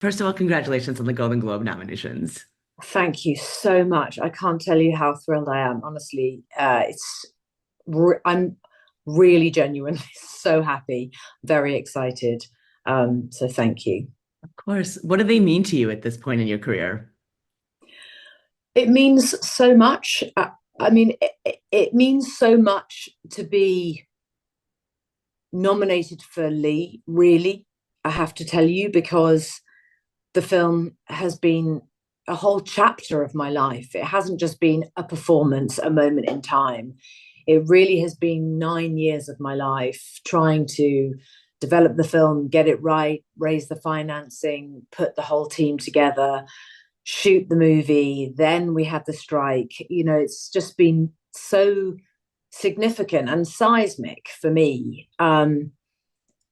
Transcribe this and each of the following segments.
First of all, congratulations on the Golden Globe nominations. Thank you so much. I can't tell you how thrilled I am. Honestly, I'm really genuinely so happy, very excited. So thank you. Of course. What do they mean to you at this point in your career? It means so much. It means so much to be nominated for Lee. Really, I have to tell you because the film has been a whole chapter of my life. It hasn't just been a performance, a moment in time. It really has been 9 years of my life trying to develop the film, get it right, raise the financing, put the whole team together, shoot the movie. Then we had the strike. It's just been so significant and seismic for me. And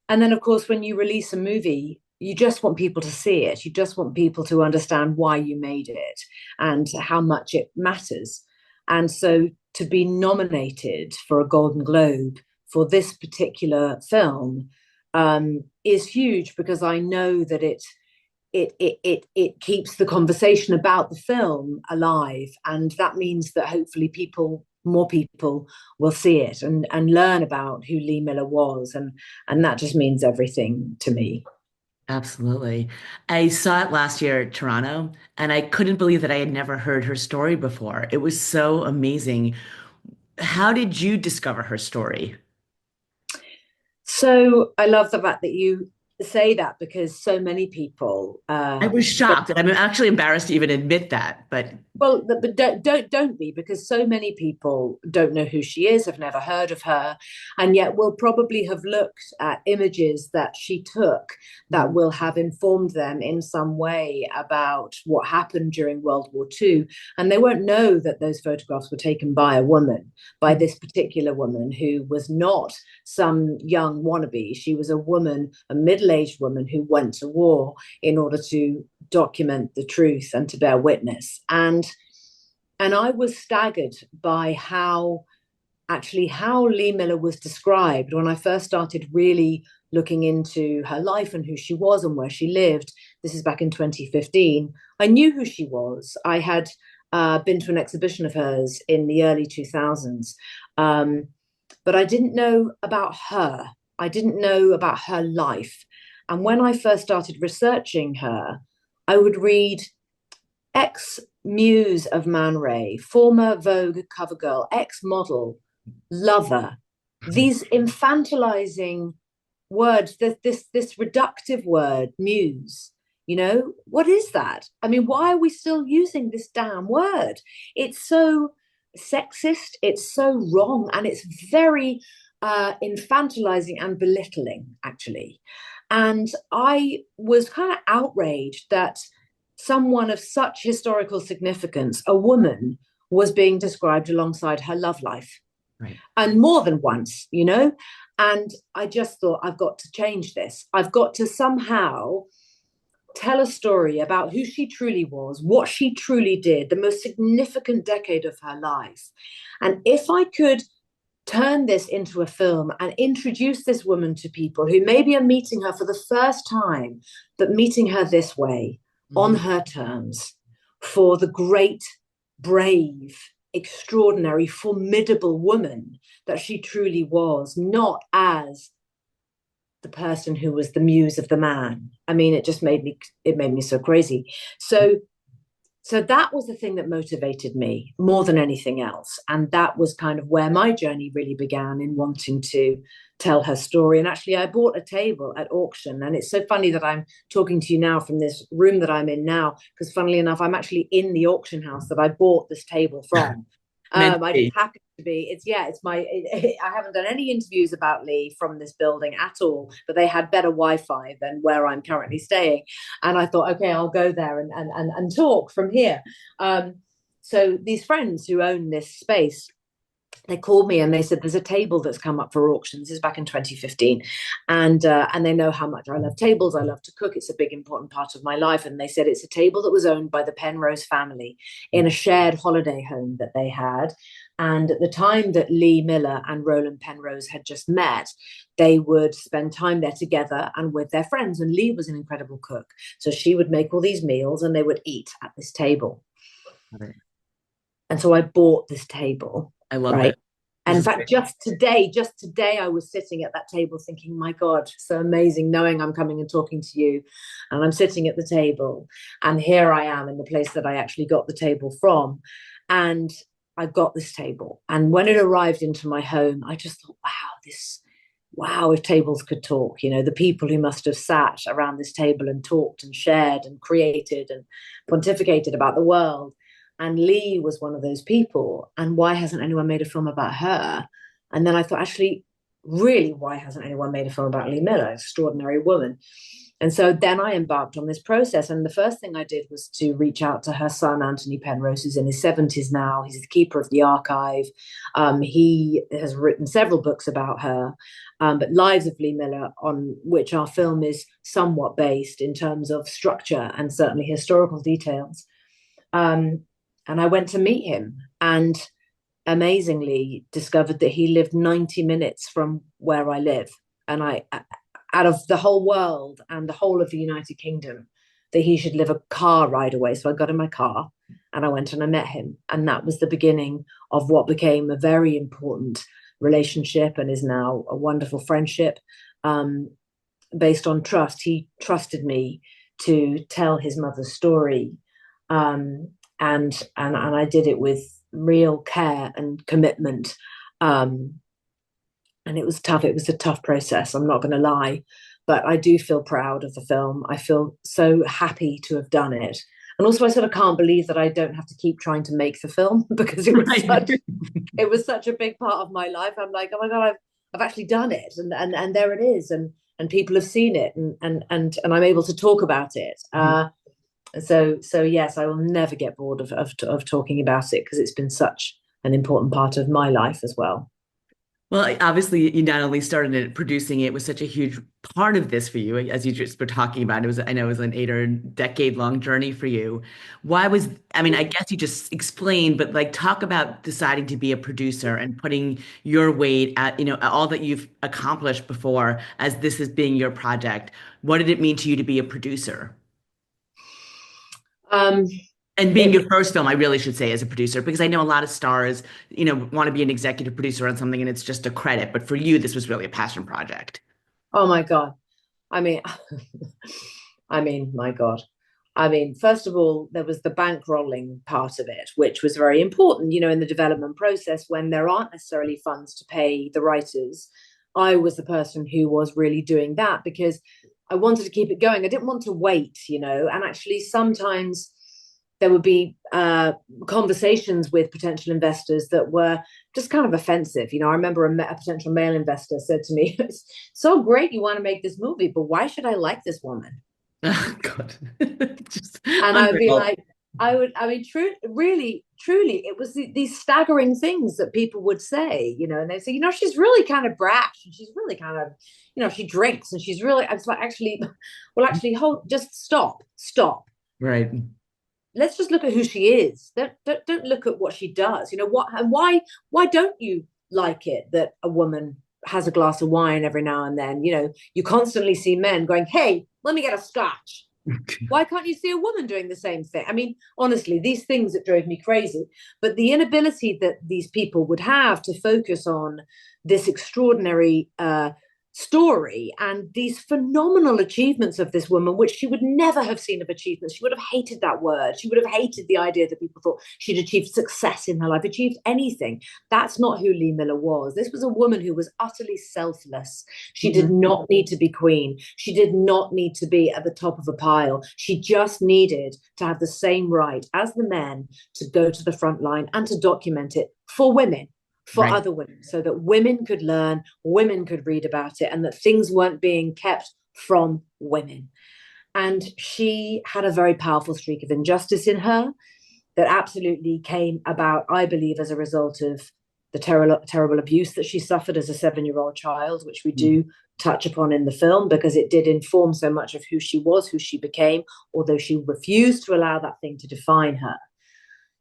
then, of course, when you release a movie, you just want people to see it. You just want people to understand why you made it and how much it matters. And so to be nominated for a Golden Globe for this particular film is huge because I know that it keeps the conversation about the film alive, and that means that hopefully more people will see it and learn about who Lee Miller was, and that just means everything to me. Absolutely. I saw it last year at Toronto, and I couldn't believe that I had never heard her story before. It was so amazing. How did you discover her story? So I love the fact that you say that because so many people I was shocked, and I'm actually embarrassed to even admit that, but well, but don't be, because so many people don't know who she is, have never heard of her, and yet will probably have looked at images that she took that will have informed them in some way about what happened during World War II, and they won't know that those photographs were taken by a woman, by this particular woman who was not some young wannabe. She was a woman, a middle-aged woman who went to war in order to document the truth and to bear witness. And I was staggered by how Lee Miller was described when I first started really looking into her life and who she was and where she lived. This is back in 2015. I knew who she was. I had been to an exhibition of hers in the early 2000s, but I didn't know about her. I didn't know about her life. And when I first started researching her, I would read ex muse of Man Ray, former Vogue cover girl, ex model, lover. These infantilizing words, this reductive word, muse. What is that? I mean, why are we still using this damn word? It's so sexist, it's so wrong, and it's very infantilizing and belittling, actually. And I was kind of outraged that someone of such historical significance, a woman, was being described alongside her love life, right. and more than once. And I just thought, I've got to change this. I've got to somehow tell a story about who she truly was, what she truly did, the most significant decade of her life. And if I could turn this into a film and introduce this woman to people who maybe are meeting her for the first time, but meeting her this way, on Mhm. her terms, for the great, brave, extraordinary, formidable woman that she truly was, not as the person who was the muse of the man. I mean, it made me so crazy. So that was the thing that motivated me more than anything else. And that was kind of where my journey really began, in wanting to tell her story. And actually, I bought a table at auction. And it's so funny that I'm talking to you now from this room that I'm in now, because funnily enough, I'm actually in the auction house that I bought this table from. Meant to I just be. happen to be. It's my. I haven't done any interviews about Lee from this building at all, but they had better Wi-Fi than where I'm currently staying, and I thought, okay, I'll go there and talk from here. So these friends who own this space they called me and they said there's a table that's come up for auction. This is back in 2015, and they know how much I love tables. I love to cook. It's a big important part of my life. And they said it's a table that was owned by the Penrose family in a shared holiday home that they had. And at the time that Lee Miller and Roland Penrose had just met, they would spend time there together and with their friends. And Lee was an incredible cook, so she would make all these meals and they would eat at this table. And so I bought this table, I love right? this. And This in is great. fact, just today, I was sitting at that table thinking, my God, so amazing knowing I'm coming and talking to you. And I'm sitting at the table. And here I am in the place that I actually got the table from. And I got this table. And when it arrived into my home, I just thought, wow, if tables could talk, the people who must have sat around this table and talked and shared and created and pontificated about the world. And Lee was one of those people. And why hasn't anyone made a film about her? And then I thought, actually, really, why hasn't anyone made a film about Lee Miller? Extraordinary woman. And so then I embarked on this process. And the first thing I did was to reach out to her son, Anthony Penrose, who's in his 70s now. He's the keeper of the archive. He has written several books about her, but Lives of Lee Miller, on which our film is somewhat based in terms of structure and certainly historical details. Um, and I went to meet him and amazingly discovered that he lived 90 minutes from where I live. And out of the whole world and the whole of the United Kingdom, that he should live a car ride away. So I got in my car and I went and I met him. And that was the beginning of what became a very important relationship and is now a wonderful friendship, based on trust. He trusted me to tell his mother's story. And I did it with real care and commitment. And it was tough. It was a tough process. I'm not going to lie, but I do feel proud of the film. I feel so happy to have done it. And also, I sort of can't believe that I don't have to keep trying to make the film because Right. it was such a big part of my life. I'm like, oh my God, I've actually done it, and there it is, and people have seen it, and I'm able to talk about it. So yes, I will never get bored of talking about it because it's been such an important part of my life as well. Well, obviously, you not only started it, producing it was such a huge part of this for you, as you just were talking about. It was, I know, it was an 8 or decade-long journey for you. Why was, I mean, I guess you just explained, but like, talk about deciding to be a producer and putting your weight at, all that you've accomplished before as this is being your project. What did it mean to you to be a producer? Um, And being it, your first film, I really should say, as a producer, because I know a lot of stars, want to be an executive producer on something and it's just a credit. But for you, this was really a passion project. oh my God. I mean, my God. First of all, there was the bankrolling part of it, which was very important, in the development process when there aren't necessarily funds to pay the writers. I was the person who was really doing that because I wanted to keep it going. I didn't want to wait, and actually sometimes there would be conversations with potential investors that were just kind of offensive. I remember a potential male investor said to me, "It's so great you want to make this movie, but why should I like this woman?" Oh, God. Just And I'd be unreal. like, really, truly, it was these staggering things that people would say, and they say, she's really kind of brash and she's really kind of, she drinks and she's really, I was like, actually, well, actually, just stop. Right. Let's just look at who she is. Don't look at what she does. Why don't you like it that a woman has a glass of wine every now and then? You constantly see men going, "Hey, let me get a scotch." Why can't you see a woman doing the same thing? Honestly, these things that drove me crazy, but the inability that these people would have to focus on this extraordinary story and these phenomenal achievements of this woman, which she would never have seen of achievements. She would have hated that word. She would have hated the idea that people thought she'd achieved success in her life, achieved anything. That's not who Lee Miller was. This was a woman who was utterly selfless. She did Mhm. not need to be queen. She did not need to be at the top of a pile. She just needed to have the same right as the men to go to the front line and to document it for women, for Right. other women, so that women could learn, women could read about it, and that things weren't being kept from women. And she had a very powerful streak of injustice in her that absolutely came about, I believe, as a result of the terrible abuse that she suffered as a 7-year-old child, which we do touch upon in the film because it did inform so much of who she was, who she became, although she refused to allow that thing to define her.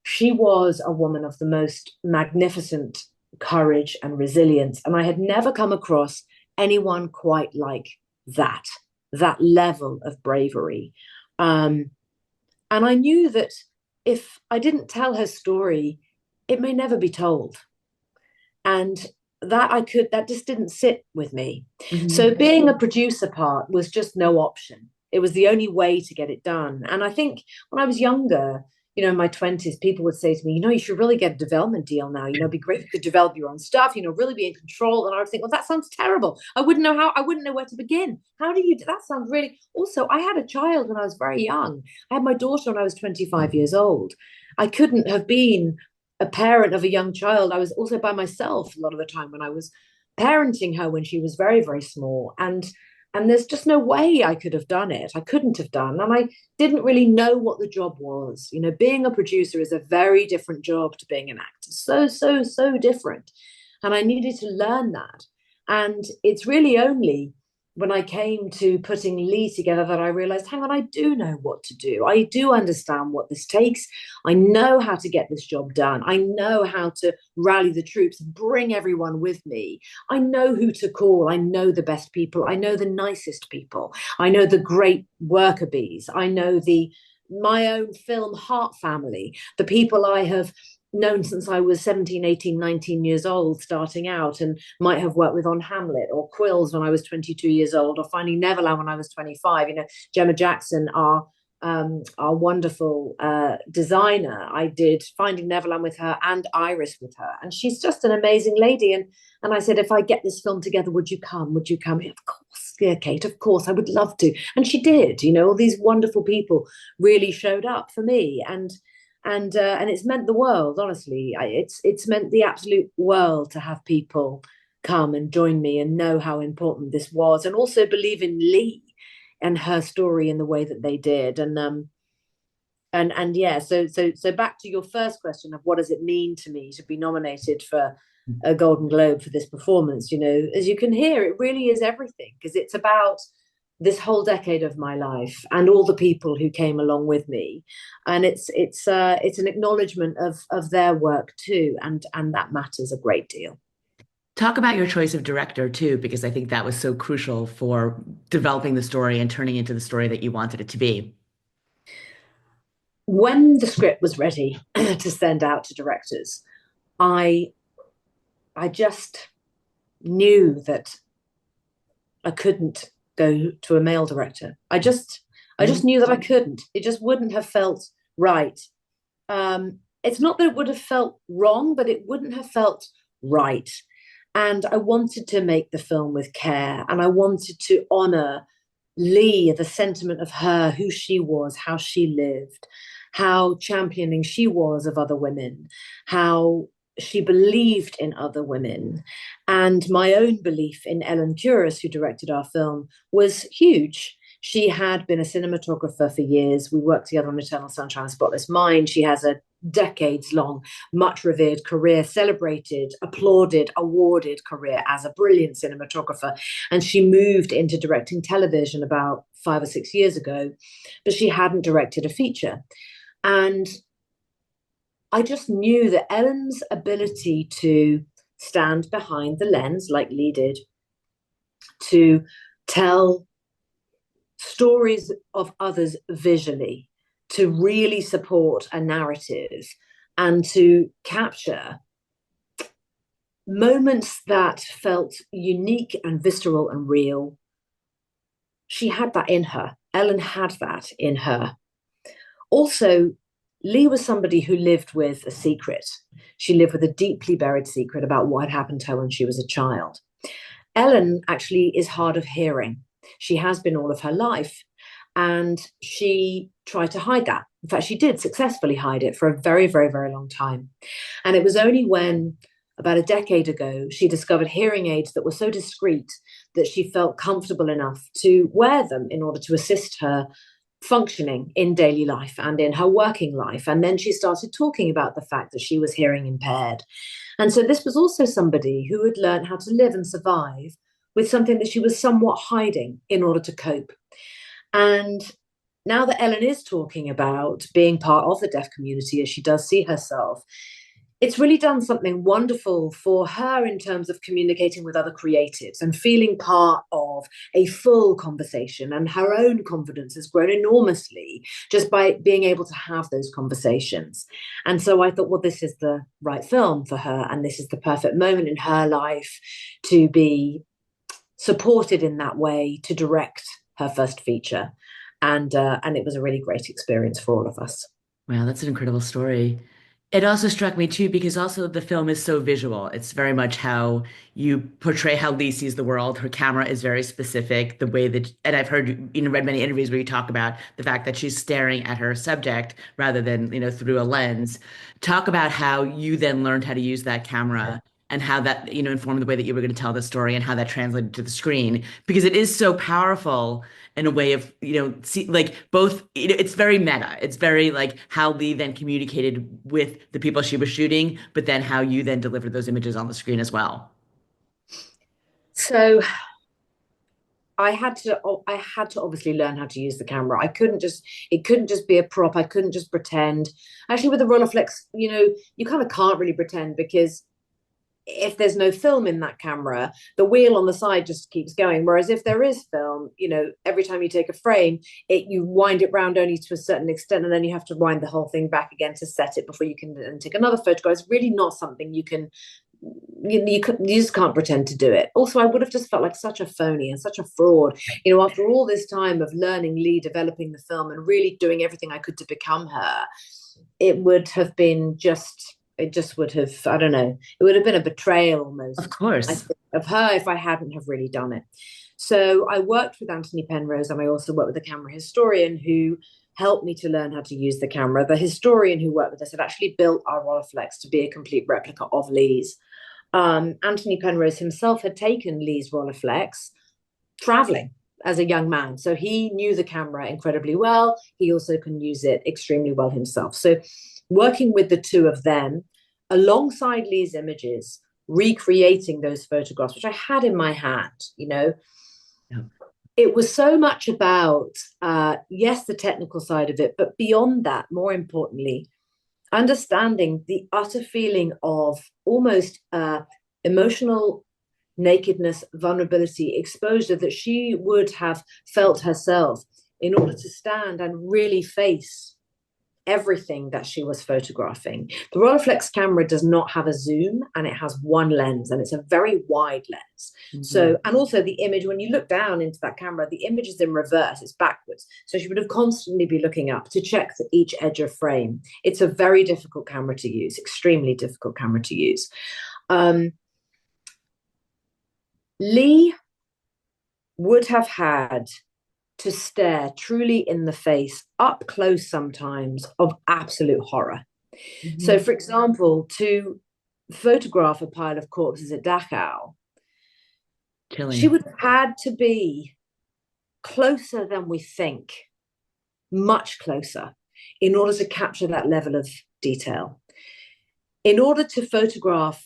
She was a woman of the most magnificent courage and resilience. And I had never come across anyone quite like that, that level of bravery. And I knew that if I didn't tell her story, it may never be told. And that just didn't sit with me. So Mhm. being a producer part was just no option. It was the only way to get it done. And I think when I was younger, in my 20s, people would say to me, you should really get a development deal now. It'd be great if you could develop your own stuff, really be in control. And I would think, well, that sounds terrible. I wouldn't know where to begin. How do you, that sounds really, also, I had a child when I was very young. I had my daughter when I was 25 years old. I couldn't have been a parent of a young child. I was also by myself a lot of the time when I was parenting her when she was very, very small. And there's just no way I could have done it. I couldn't have done. And I didn't really know what the job was. Being a producer is a very different job to being an actor. So, so, so different. And I needed to learn that. And it's really only when I came to putting Lee together that I realized, hang on, I do know what to do. I do understand what this takes. I know how to get this job done. I know how to rally the troops, bring everyone with me. I know who to call. I know the best people. I know the nicest people. I know the great worker bees. I know my own film heart family, the people I have known since I was 17, 18, 19 years old, starting out, and might have worked with on Hamlet or Quills when I was 22 years old, or Finding Neverland when I was 25. Gemma Jackson, our wonderful designer. I did Finding Neverland with her and Iris with her, and she's just an amazing lady. And I said, if I get this film together, would you come? Would you come? Of course, yeah, Kate. Of course, I would love to. And she did. All these wonderful people really showed up for me, and it's meant the world. Honestly, it's meant the absolute world to have people come and join me and know how important this was, and also believe in Lee and her story in the way that they did. And yeah, so back to your first question of what does it mean to me to be nominated for a Golden Globe for this performance? As you can hear, it really is everything, because it's about this whole decade of my life and all the people who came along with me, and it's an acknowledgement of their work too, and that matters a great deal. Talk about your choice of director too, because I think that was so crucial for developing the story and turning into the story that you wanted it to be. When the script was ready to send out to directors, I I just knew that I couldn't go to a male director. I just knew that I couldn't. It just wouldn't have felt right. It's not that it would have felt wrong, but it wouldn't have felt right. And I wanted to make the film with care, and I wanted to honor Lee, the sentiment of her, who she was, how she lived, how championing she was of other women, how she believed in other women. And my own belief in Ellen Kuras, who directed our film, was huge. She had been a cinematographer for years. We worked together on Eternal Sunshine of the Spotless Mind. She has a decades long, much revered career, celebrated, applauded, awarded career as a brilliant cinematographer. And she moved into directing television about 5 or 6 years ago, but she hadn't directed a feature. And I just knew that Ellen's ability to stand behind the lens, like Lee did, to tell stories of others visually, to really support a narrative, and to capture moments that felt unique and visceral and real. She had that in her. Ellen had that in her. Also, Lee was somebody who lived with a secret. She lived with a deeply buried secret about what had happened to her when she was a child. Ellen actually is hard of hearing. She has been all of her life. And she tried to hide that. In fact, she did successfully hide it for a very, very, very long time. And it was only when, about a decade ago, she discovered hearing aids that were so discreet that she felt comfortable enough to wear them in order to assist her functioning in daily life and in her working life. And then she started talking about the fact that she was hearing impaired. And so this was also somebody who had learned how to live and survive with something that she was somewhat hiding in order to cope. And now that Ellen is talking about being part of the deaf community as she does see herself, it's really done something wonderful for her in terms of communicating with other creatives and feeling part of a full conversation. And her own confidence has grown enormously just by being able to have those conversations. And so I thought, well, this is the right film for her. And this is the perfect moment in her life to be supported in that way to direct her first feature. And it was a really great experience for all of us. Wow, that's an incredible story. It also struck me too because also the film is so visual. It's very much how you portray how Lee sees the world. Her camera is very specific. The way that, and I've heard, read many interviews where you talk about the fact that she's staring at her subject rather than, through a lens. Talk about how you then learned how to use that camera and how that, informed the way that you were going to tell the story and how that translated to the screen because it is so powerful in a way of, see, like both, it's very meta. It's very like how Lee then communicated with the people she was shooting, but then how you then delivered those images on the screen as well. So I had to obviously learn how to use the camera. It couldn't just be a prop. I couldn't just pretend. Actually, with the Rolleiflex, you kind of can't really pretend because if there's no film in that camera, the wheel on the side just keeps going. Whereas if there is film, every time you take a frame, you wind it round only to a certain extent, and then you have to wind the whole thing back again to set it before you can then take another photograph. It's really not something you can. You just can't pretend to do it. Also, I would have just felt like such a phony and such a fraud. After all this time of learning Lee, developing the film, and really doing everything I could to become her, it would have been just it just would have, I don't know, it would have been a betrayal Of almost, I course. think, of her if I hadn't have really done it. So I worked with Anthony Penrose, and I also worked with a camera historian who helped me to learn how to use the camera. The historian who worked with us had actually built our Rolleiflex to be a complete replica of Lee's. Anthony Penrose himself had taken Lee's Rolleiflex traveling as a young man. So he knew the camera incredibly well. He also can use it extremely well himself. So working with the two of them alongside Lee's images, recreating those photographs, which I had in my hand, Yeah. it was so much about, yes, the technical side of it, but beyond that, more importantly, understanding the utter feeling of almost emotional nakedness, vulnerability, exposure that she would have felt herself in order to stand and really face everything that she was photographing. The Rolleiflex camera does not have a zoom, and it has one lens, and it's a very wide lens. Mhm. So, and also the image, when you look down into that camera, the image is in reverse, it's backwards. So she would have constantly be looking up to check that each edge of frame. It's a very difficult camera to use, extremely difficult camera to use. Lee would have had to stare truly in the face, up close sometimes, of absolute horror. So, Mhm. for example, to photograph a pile of corpses at Dachau, she Killing. would have had to be closer than we think, much closer, in order to capture that level of detail. In order to photograph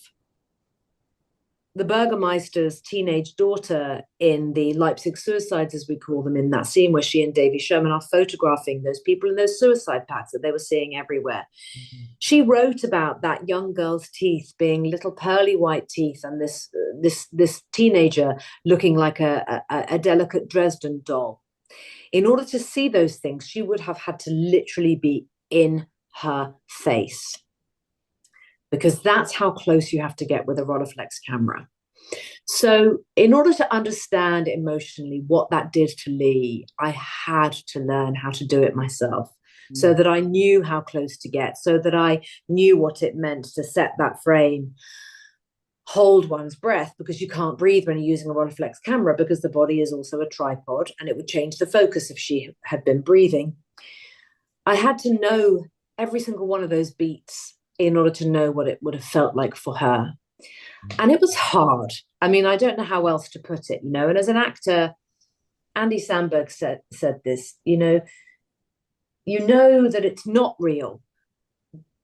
the Burgermeister's teenage daughter in the Leipzig suicides, as we call them, in that scene where she and Davy Sherman are photographing those people in those suicide packs that they were seeing everywhere. Mhm. She wrote about that young girl's teeth being little pearly white teeth, and this teenager looking like a delicate Dresden doll. In order to see those things, she would have had to literally be in her face, because that's how close you have to get with a Rolleiflex camera. So, in order to understand emotionally what that did to Lee, I had to learn how to do it myself so Mhm. that I knew how close to get, so that I knew what it meant to set that frame, hold one's breath, because you can't breathe when you're using a Rolleiflex camera because the body is also a tripod and it would change the focus if she had been breathing. I had to know every single one of those beats in order to know what it would have felt like for her. And it was hard. I mean, I don't know how else to put it. And as an actor, Andy Samberg said this, you know that it's not real.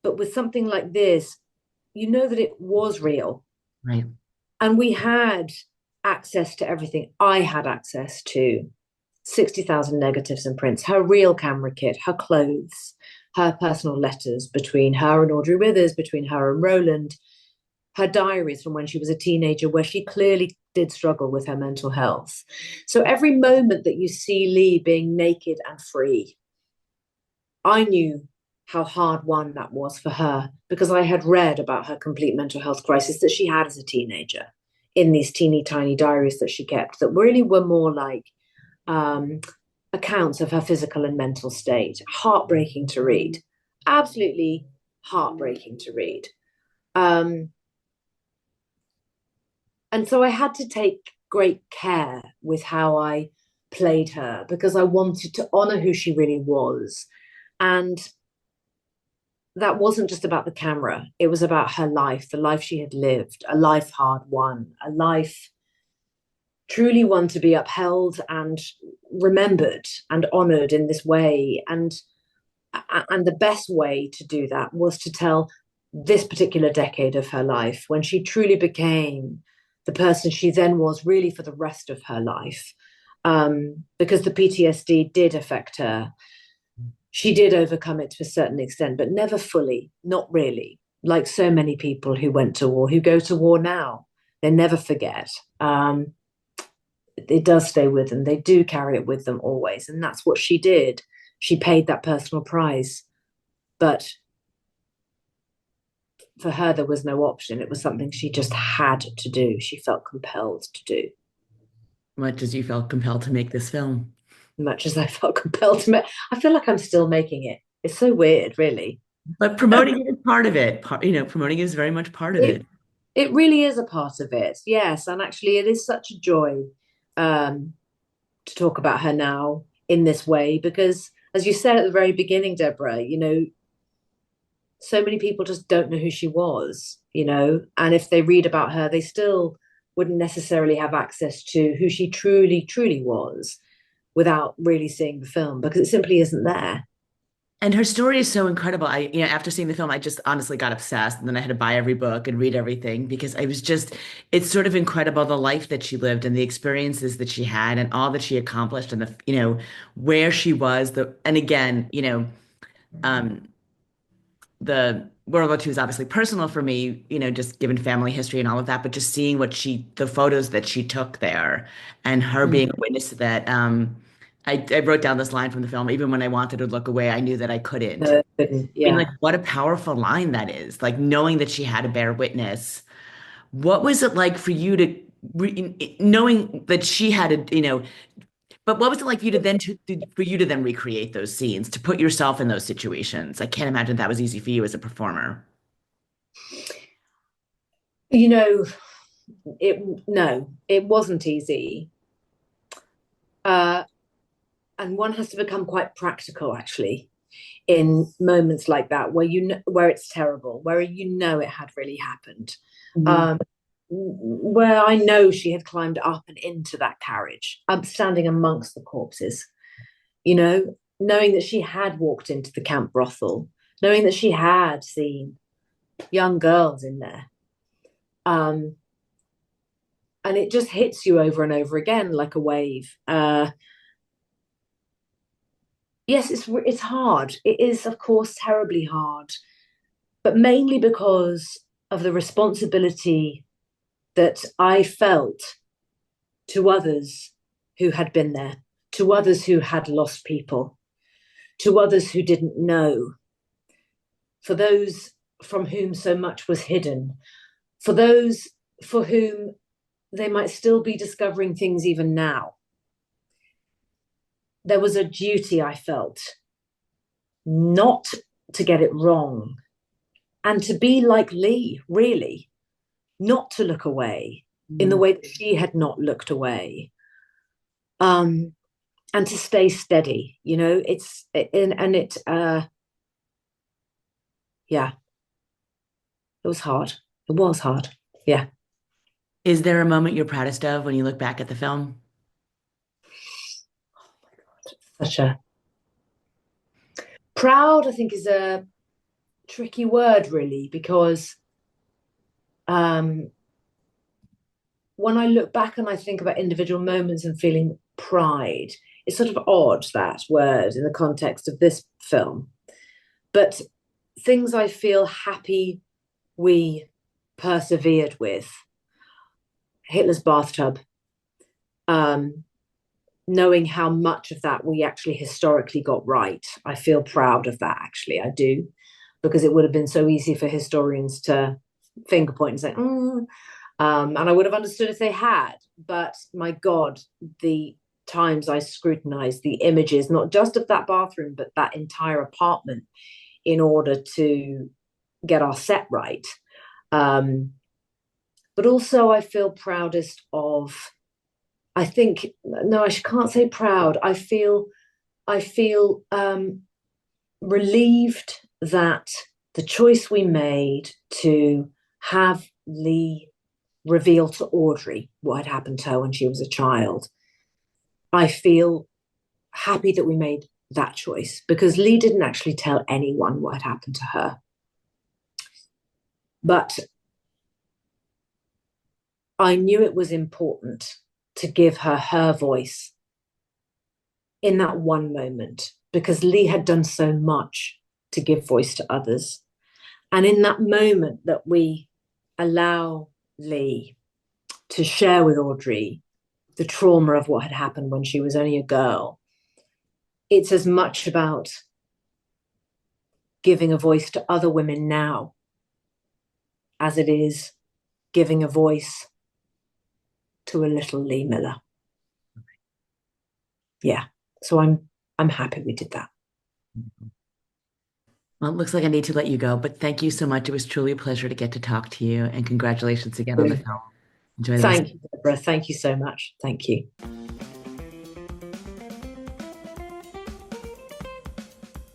But with something like this, you know that it was real. Right. And we had access to everything. I had access to 60,000 negatives and prints, her real camera kit, her clothes, her personal letters between her and Audrey Withers, between her and Roland, her diaries from when she was a teenager, where she clearly did struggle with her mental health. So every moment that you see Lee being naked and free, I knew how hard won that was for her because I had read about her complete mental health crisis that she had as a teenager in these teeny tiny diaries that she kept that really were more like um, accounts of her physical and mental state. Heartbreaking to read, absolutely heartbreaking to read. Um, and so I had to take great care with how I played her because I wanted to honor who she really was. And that wasn't just about the camera, it was about her life, the life she had lived, a life hard won, a life truly one to be upheld and remembered and honored in this way. And the best way to do that was to tell this particular decade of her life when she truly became the person she then was really for the rest of her life. Because the PTSD did affect her. She did overcome it to a certain extent, but never fully, not really. Like so many people who went to war, who go to war now, they never forget. It does stay with them. They do carry it with them always. And that's what she did. She paid that personal price. But for her, there was no option. It was something she just had to do. She felt compelled to do, Much as you felt compelled to make this film. much as I felt compelled to make. I feel like I'm still making it. It's so weird, really. But promoting it is part of it. Promoting it is very much part of It it. it really is a part of it, yes. And actually, it is such a joy um, to talk about her now in this way because, as you said at the very beginning, Deborah, so many people just don't know who she was, and if they read about her, they still wouldn't necessarily have access to who she truly, truly was without really seeing the film because it simply isn't there. And her story is so incredible. After seeing the film, I just honestly got obsessed. And then I had to buy every book and read everything because it's sort of incredible the life that she lived and the experiences that she had and all that she accomplished and where she was. And again, um, the World War II is obviously personal for me, just given family history and all of that, but just seeing the photos that she took there and her being a Mm. witness to that. I wrote down this line from the film, even when I wanted to look away, I knew that I couldn't. No, couldn't. I mean, Yeah. like, what a powerful line that is. Like, knowing that she had to bear witness. What was it like for you to, knowing that she had but what was it like for you to then recreate those scenes, to put yourself in those situations? I can't imagine that was easy for you as a performer. You know, it no, it wasn't easy. Uh, and one has to become quite practical actually in moments like that where where it's terrible, where it had really happened. Mhm. Um, where I know she had climbed up and into that carriage, standing amongst the corpses, knowing that she had walked into the camp brothel, knowing that she had seen young girls in there. Um, and it just hits you over and over again like a wave. Yes, it's hard. It is, of course, terribly hard, but mainly because of the responsibility that I felt to others who had been there, to others who had lost people, to others who didn't know, for those from whom so much was hidden, for those for whom they might still be discovering things even now. There was a duty I felt not to get it wrong and to be like Lee, really, not to look away in the Mm. way that she had not looked away. Um, and to stay steady, and it, yeah, it was hard. It was hard. Yeah. Is there a moment you're proudest of when you look back at the film? Such a Proud, I think, is a tricky word, really, because um, when I look back and I think about individual moments and feeling pride, it's sort of odd, that word, in the context of this film. But things I feel happy we persevered with: Hitler's bathtub, um, knowing how much of that we actually historically got right. I feel proud of that, actually. I do, because it would have been so easy for historians to finger point and say, and I would have understood if they had. But my God, the times I scrutinized the images, not just of that bathroom, but that entire apartment, in order to get our set right. Um, but also, I feel proudest of, I think, no, I can't say proud. I feel relieved that the choice we made to have Lee reveal to Audrey what had happened to her when she was a child, I feel happy that we made that choice, because Lee didn't actually tell anyone what had happened to her. But I knew it was important to give her her voice in that one moment, because Lee had done so much to give voice to others. And in that moment that we allow Lee to share with Audrey the trauma of what had happened when she was only a girl, it's as much about giving a voice to other women now as it is giving a voice to a little Lee Miller. Yeah. So I'm happy we did that. Well, it looks like I need to let you go, but thank you so much. It was truly a pleasure to get to talk to you, and congratulations again on the film. Enjoy the rest. Thank you, Deborah. Thank you so much. Thank you.